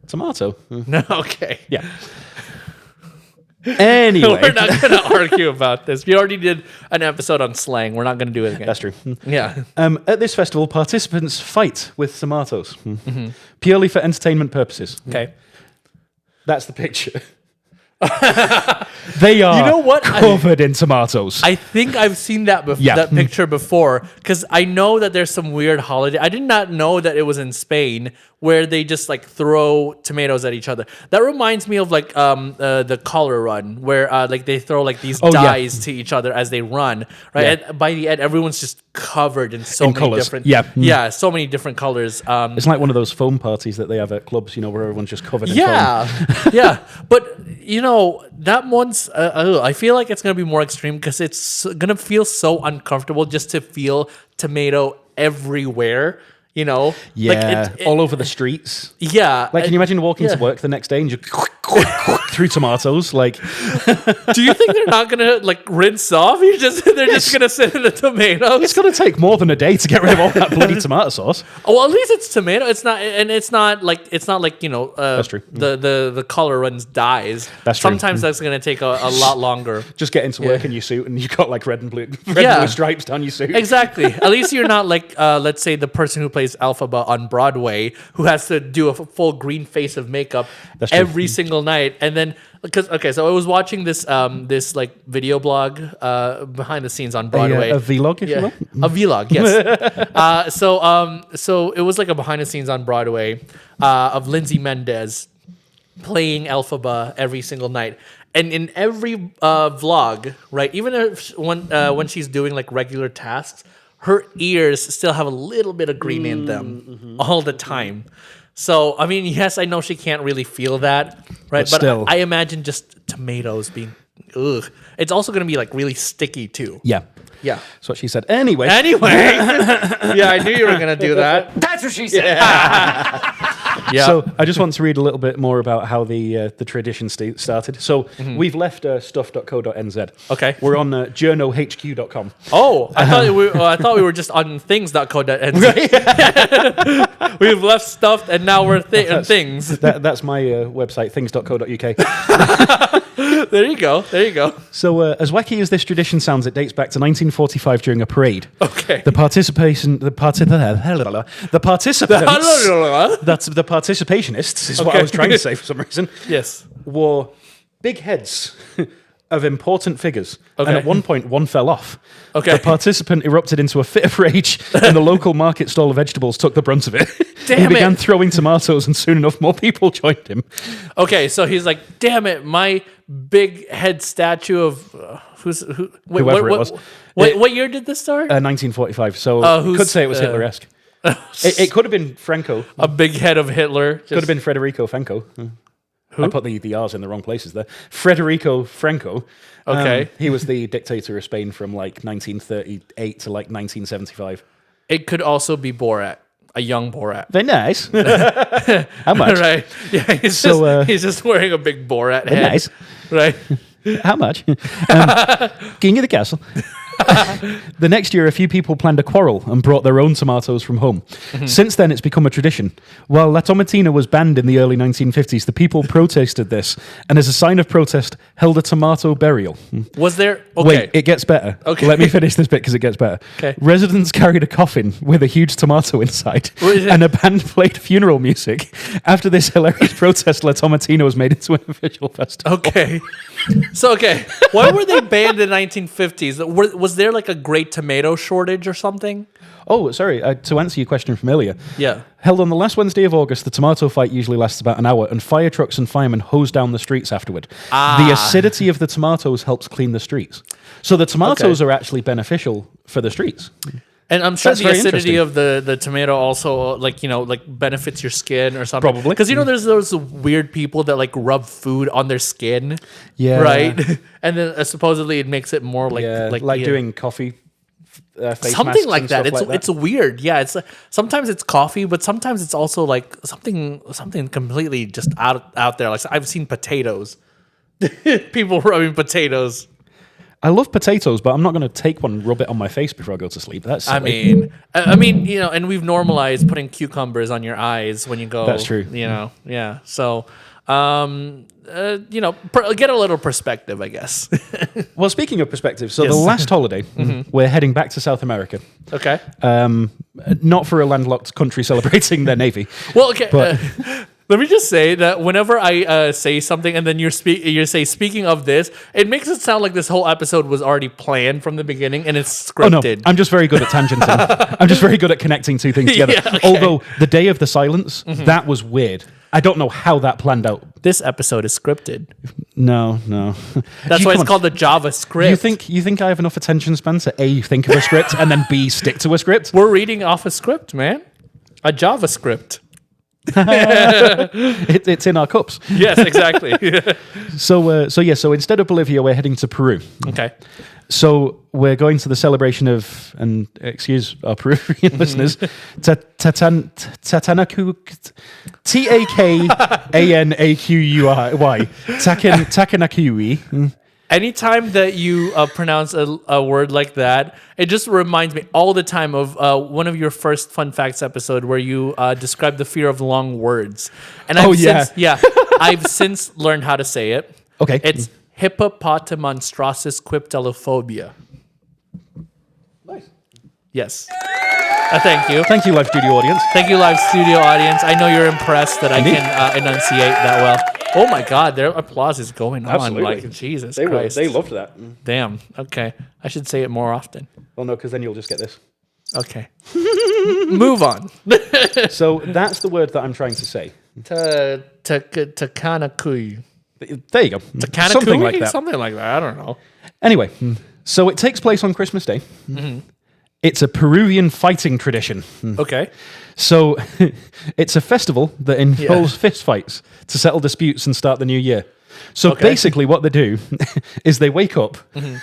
Tomato. No, okay. Yeah. Anyway, We're not going to argue about this. We already did an episode on slang. We're not going to do it again. that's true. Yeah. At this festival, participants fight with tomatoes purely for entertainment purposes. Okay. That's the picture. They are You know what? covered in tomatoes. I think I've seen that Yeah. that picture before because I know that there's some weird holiday. I did not know that it was in Spain where they just like throw tomatoes at each other. That reminds me of like the color run where like they throw like these yeah. dyes to each other as they run. Right. Yeah. And by the end, everyone's just covered in so In many colours. different. Yeah. Yeah. So many different colors. It's like one of those foam parties that they have at clubs, where everyone's just covered in foam. Yeah, yeah, but that one's. I feel like it's gonna be more extreme because it's gonna feel so uncomfortable just to feel tomato everywhere. Yeah, all over the streets. Yeah, Like, can you imagine walking yeah. to work the next day and just through tomatoes? Like, Do you think they're not gonna like rinse off? They're just gonna sit in the tomatoes. it's going to take more than a day to get rid of all that bloody tomato sauce. Oh, well, at least it's tomato. It's not, and it's not like That's true. The color runs dyes. That's true. Sometimes that's gonna take a lot longer. Just get into work Yeah. in your suit and you've got like red and blue stripes down your suit. Exactly. At least you're not like, let's say, the person who plays Alphaba on Broadway who has to do a full green face of makeup That's true. every single night. And then, so I was watching this this like video blog behind the scenes on Broadway. A vlog, if you will. A vlog, yes. So it was like a behind the scenes on Broadway of Lindsay Mendez playing Elphaba every single night. And in every vlog, right, even if when she's doing like regular tasks, her ears still have a little bit of green in them all the time. So, I mean, yes, I know she can't really feel that, right? But still. I imagine just tomatoes being, ugh. It's also going to be like really sticky too. Yeah. Yeah. That's what she said. Anyway. Yeah, I knew you were going to do that. That's what she said. Yeah. So I just want to read a little bit more about how the tradition started. So we've left stuff.co.nz. Okay. We're on journohq.com. Oh, I thought we were just on things.co.nz. We've left stuff and now we're things. That's my website, things.co.uk. There you go. So as wacky as this tradition sounds, it dates back to 1945 during a parade. Okay. The participants, that's the participationists, is what I was trying to say for some reason, Yes. wore big heads of important figures. Okay. And at one point, one fell off. Okay. The participant erupted into a fit of rage, and the local market stall of vegetables took the brunt of it. Damn he it. began throwing tomatoes, and soon enough, more people joined him. Okay, so he's like, "Damn it, my big head statue of Whoever it was. What year did this start? 1945, so you could say it was Hitler-esque. It could have been Franco. A big head of Hitler. Could have been Federico Franco. I put the R's in the wrong places there. Federico Franco. Okay. He was the dictator of Spain from like 1938 to like 1975. It could also be Borat, a young Borat. Very nice. How much? Right. Yeah, he's just wearing a big Borat Very head. nice. Right. How much? King of the castle. The next year, a few people planned a quarrel and brought their own tomatoes from home. Since then, it's become a tradition. While La Tomatina was banned in the early 1950s, the people protested this, and as a sign of protest, held a tomato burial. Was there? Okay. Wait, it gets better. Okay. Let me finish this bit because it gets better. Okay. Residents carried a coffin with a huge tomato inside, and a band played funeral music. After this hilarious protest, La Tomatina was made into an official festival. Okay. So, why were they banned in the 1950s? Was there like a great tomato shortage or something? Oh, sorry. To answer your question from earlier. Yeah. Held on the last Wednesday of August, the tomato fight usually lasts about an hour, and fire trucks and firemen hose down the streets afterward. The acidity of the tomatoes helps clean the streets. So the tomatoes are actually beneficial for the streets. And I'm sure That's the very acidity of the tomato also benefits your skin or something. Probably. Because there's those weird people that like rub food on their skin. Yeah. Right? And then supposedly it makes it more doing coffee face something masks like and that. stuff It's weird. Yeah, it's sometimes it's coffee, but sometimes it's also like something completely just out there. Like I've seen potatoes. People rubbing potatoes. I love potatoes, but I'm not going to take one and rub it on my face before I go to sleep. That's silly. I mean, and we've normalized putting cucumbers on your eyes when you go. That's true. Yeah. So, get a little perspective, I guess. Well, speaking of perspective, so Yes. the last holiday, we're heading back to South America. Okay. Not for a landlocked country celebrating their navy. Well, okay. But- Let me just say that whenever I say something and then you say speaking of this, it makes it sound like this whole episode was already planned from the beginning and it's Oh no, scripted. I'm just very good at tangenting. I'm just very good at connecting two things together. Yeah, okay. Although the day of the silence, that was weird. I don't know how that planned out. This episode is scripted. No. That's why it's called the JavaScript. You think I have enough attention span to A, think of a script, and then B, stick to a script? We're reading off a script, man. A JavaScript. It's in our cups. Yes, exactly. So instead of Bolivia, we're heading to Peru. Okay. So we're going to the celebration of, and excuse our Peruvian listeners, Tatanaku, Takanaqui, Takanaqui. Anytime that you pronounce a word like that, it just reminds me all the time of one of your first Fun Facts episode where you described the fear of long words. And I've since learned how to say it. Okay. It's hippopotamonstrosis quiptelophobia. Nice. Yes. Thank you. Thank you, live studio audience. Thank you, live studio audience. I know you're impressed that I can enunciate that well. Oh my God, their applause is going on. Absolutely. Like, Jesus Christ. They loved that. Damn. Okay. I should say it more often. Well, no, because then you'll just get this. Okay. Move on. So that's the word that I'm trying to say. Takanaqui. There you go. Takanaqui? Something like that. Something like that. I don't know. Anyway, so it takes place on Christmas Day. It's a Peruvian fighting tradition. Okay. So it's a festival that involves fist fights to settle disputes and start the new year. So basically what they do is they wake up and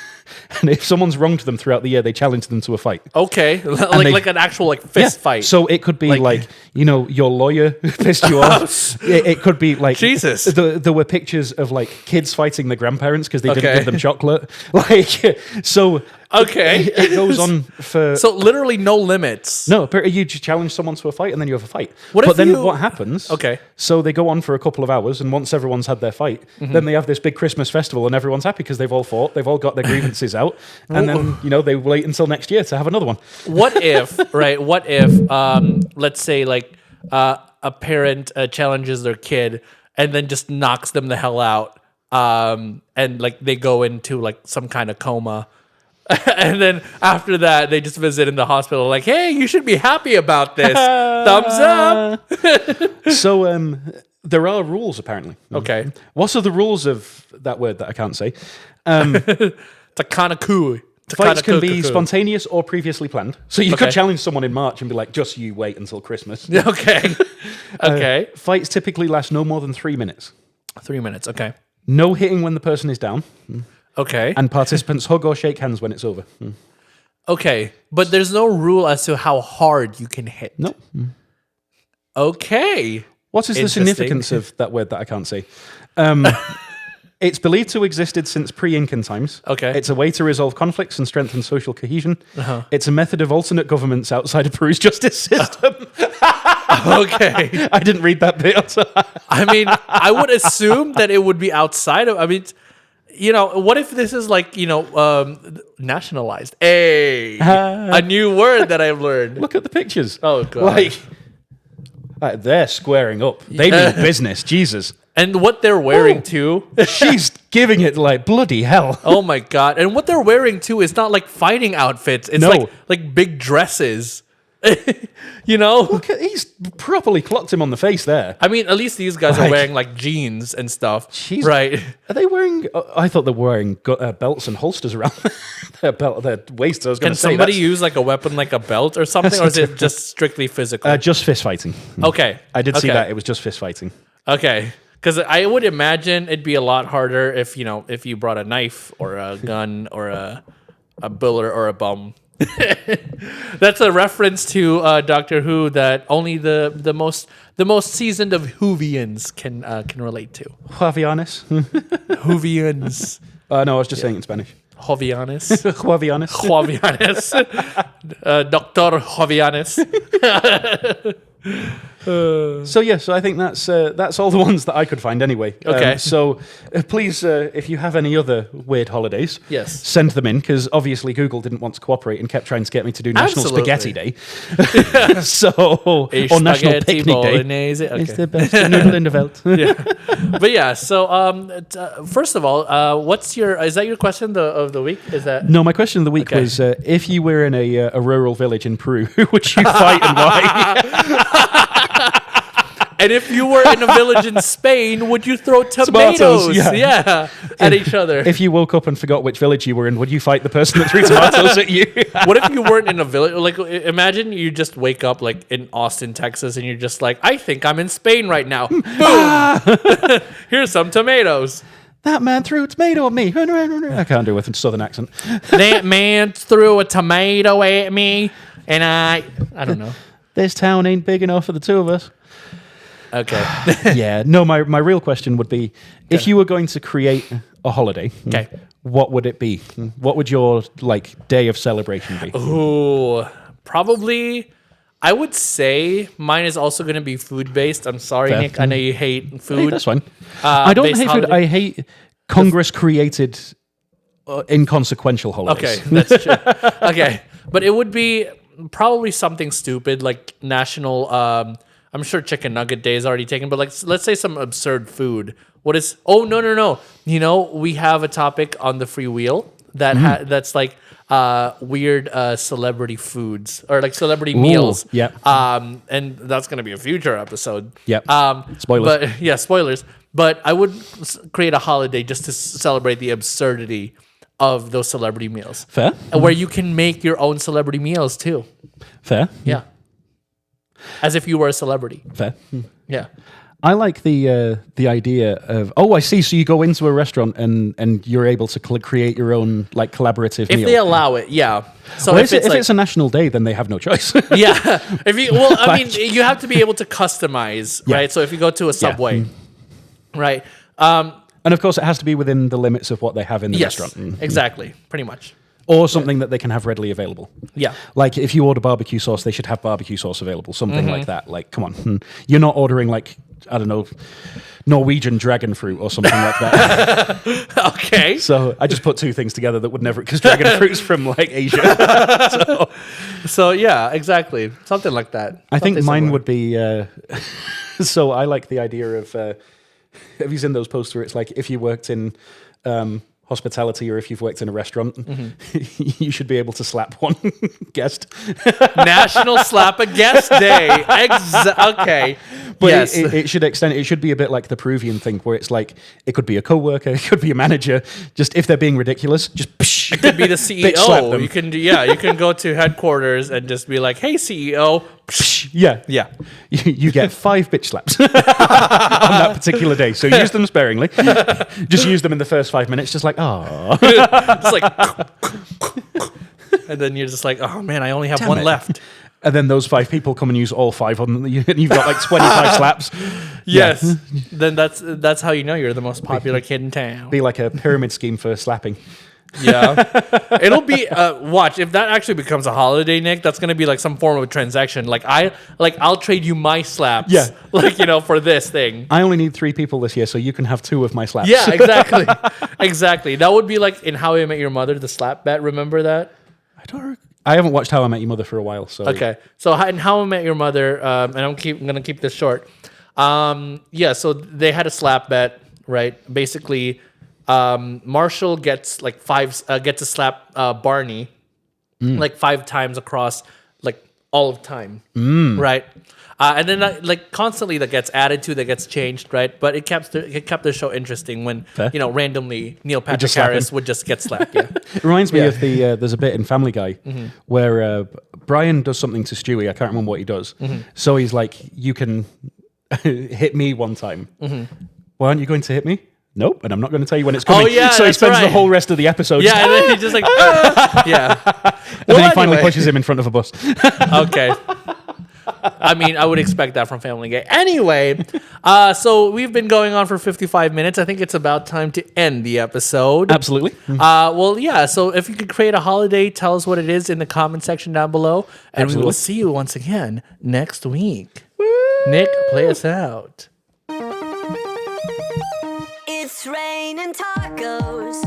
if someone's wronged them throughout the year, they challenge them to a fight. Okay. Like an actual fist fight. So it could be like your lawyer pissed you off. It could be like... Jesus. There were pictures of like kids fighting their grandparents because they didn't give them chocolate. So... Okay. It goes on for... So literally no limits. No, you just challenge someone to a fight and then you have a fight. What happens... Okay. So they go on for a couple of hours and once everyone's had their fight, then they have this big Christmas festival and everyone's happy because they've all fought, they've all got their grievances out, and then, they wait until next year to have another one. What if, let's say like a parent challenges their kid and then just knocks them the hell out and like they go into like some kind of coma. And then after that, they just visit in the hospital like, hey, you should be happy about this. Thumbs up. So there are rules, apparently. Okay. What are the rules of that word that I can't say? Takanaqui. Fights can be spontaneous or previously planned. So you could challenge someone in March and be like, just you wait until Christmas. Okay. Okay. Fights typically last no more than 3 minutes. 3 minutes. Okay. No hitting when the person is down. Okay. And participants hug or shake hands when it's over. Okay. But there's no rule as to how hard you can hit. Nope. Okay. What is the significance of that word that I can't say? It's believed to have existed since pre-Incan times. Okay. It's a way to resolve conflicts and strengthen social cohesion. It's a method of alternate governments outside of Peru's justice system. Okay. I didn't read that bit. I mean, I would assume that it would be outside of. I mean, what if this is like nationalized? A new word that I've learned. Look at the pictures. Oh god. They're squaring up. They mean business. Jesus. And what they're wearing too. She's giving it like bloody hell. Oh my god. And what they're wearing too is not like fighting outfits. It's like big dresses. Look at, he's properly clocked him on the face there. I mean, at least these guys are wearing like jeans and stuff. Jeez. Right. Are they wearing, I thought they were wearing belts and holsters around their waists. I was going to say, can somebody use like a weapon like a belt or something? Or is it just strictly physical? just fist fighting. Okay. I did see that. It was just fist fighting. Okay. Because I would imagine it'd be a lot harder if you brought a knife or a gun or a bullet or a bomb. That's a reference to Doctor Who that only the most seasoned of Whovians can relate to. Javianes? Whovians. No, I was just saying it in Spanish. Jovianes. Javianes. Doctor Jovianes. So I think that's all the ones that I could find anyway. Okay. So please, if you have any other weird holidays, yes, send them in, because obviously Google didn't want to cooperate and kept trying to get me to do National Spaghetti Day. Or National Picnic Day. Okay. It's the best noodle in the world. Yeah. But yeah, so first of all, is that your question of the week? Is that no? My question of the week was: if you were in a rural village in Peru, who would you fight and why? And if you were in a village in Spain, would you throw tomatoes at each other? If you woke up and forgot which village you were in, would you fight the person that threw tomatoes at you? What if you weren't in a village? Like, imagine you just wake up like in Austin, Texas, and you're just like, I think I'm in Spain right now. Boom! Here's some tomatoes. That man threw a tomato at me. I can't do it with a southern accent. That man threw a tomato at me, and I don't know. This town ain't big enough for the two of us. Okay. Yeah. No, my real question would be, if you were going to create a holiday, what would it be? What would your day of celebration be? Ooh, probably. I would say mine is also going to be food based. I'm sorry, Fair. Nick. I know you hate food. Hey, that's fine. I don't hate holiday. food. I hate Congress created inconsequential holidays. Okay, that's true. Okay, but it would be probably something stupid like national. I'm sure Chicken Nugget Day is already taken, but let's say some absurd food. What is? Oh no! We have a topic on the free wheel that's like weird celebrity foods or like celebrity meals. Yeah. And that's gonna be a future episode. Yep. Spoilers. But yeah, spoilers. But I would create a holiday just to celebrate the absurdity of those celebrity meals. Fair. Where you can make your own celebrity meals too. Fair. Yeah. As if you were a celebrity. Fair. Yeah. I like the idea of, I see. So you go into a restaurant and you're able to create your own collaborative meal. If they allow it, yeah. So well, if it's a national day, then they have no choice. Yeah. You have to be able to customize, right? So if you go to a Subway, right? And of course, it has to be within the limits of what they have in the restaurant. Exactly. Pretty much. Or something that they can have readily available. Yeah. Like if you order barbecue sauce, they should have barbecue sauce available. Something like that. Like, come on. You're not ordering I don't know, Norwegian dragon fruit or something like that. Okay. So I just put two things together that would never, because dragon fruit's from Asia. So yeah, exactly. Something like that. I think mine would be, so I like the idea of, have you seen those posts where it's like, if you worked in hospitality or if you've worked in a restaurant, you should be able to slap one guest. National Slap a Guest Day. Okay. But yes. it should extend. It should be a bit like the Peruvian thing, where it's like it could be a coworker, it could be a manager. Just if they're being ridiculous, just it could be the bitch slap CEO. them. You can go to headquarters and just be like, "Hey, CEO." Yeah. You get 5 bitch slaps on that particular day. So use them sparingly. Just use them in the first 5 minutes, just like, oh. Just like, and then you're just like, oh man, I only have one left. And then those 5 people come and use all 5 on you, and you've got like 25 slaps. Yes. Yeah. Then that's how you know you're the most popular kid in town. Be like a pyramid scheme for slapping. Yeah. It'll be watch if that actually becomes a holiday, Nick, that's going to be like some form of a transaction. I'll trade you my slaps. Yeah. For this thing. I only need 3 people this year, so you can have 2 of my slaps. Yeah, exactly. Exactly. That would be like in How I Met Your Mother, the slap bet. Remember that? I haven't watched How I Met Your Mother for a while, so Okay. So in How I Met Your Mother, and I'm gonna keep this short. So they had a slap bet, right? Basically, Marshall gets gets to slap Barney like 5 times across like all of time, right? And then constantly that gets added to, that gets changed, right? But it kept the show interesting when randomly Neil Patrick Harris would just get slapped. Yeah, it reminds me of there's a bit in Family Guy where Brian does something to Stewie. I can't remember what he does. So he's like, "You can hit me one time. Why aren't you going to hit me?" Nope, and I'm not going to tell you when it's coming. Oh, yeah, so he spends the whole rest of the episode. Yeah, and then he just like, yeah. And then he finally pushes him in front of a bus. Okay. I mean, I would expect that from Family Guy. Anyway, so we've been going on for 55 minutes. I think it's about time to end the episode. Absolutely. So if you could create a holiday, tell us what it is in the comment section down below. And we will see you once again next week. Woo! Nick, play us out. It's raining tacos.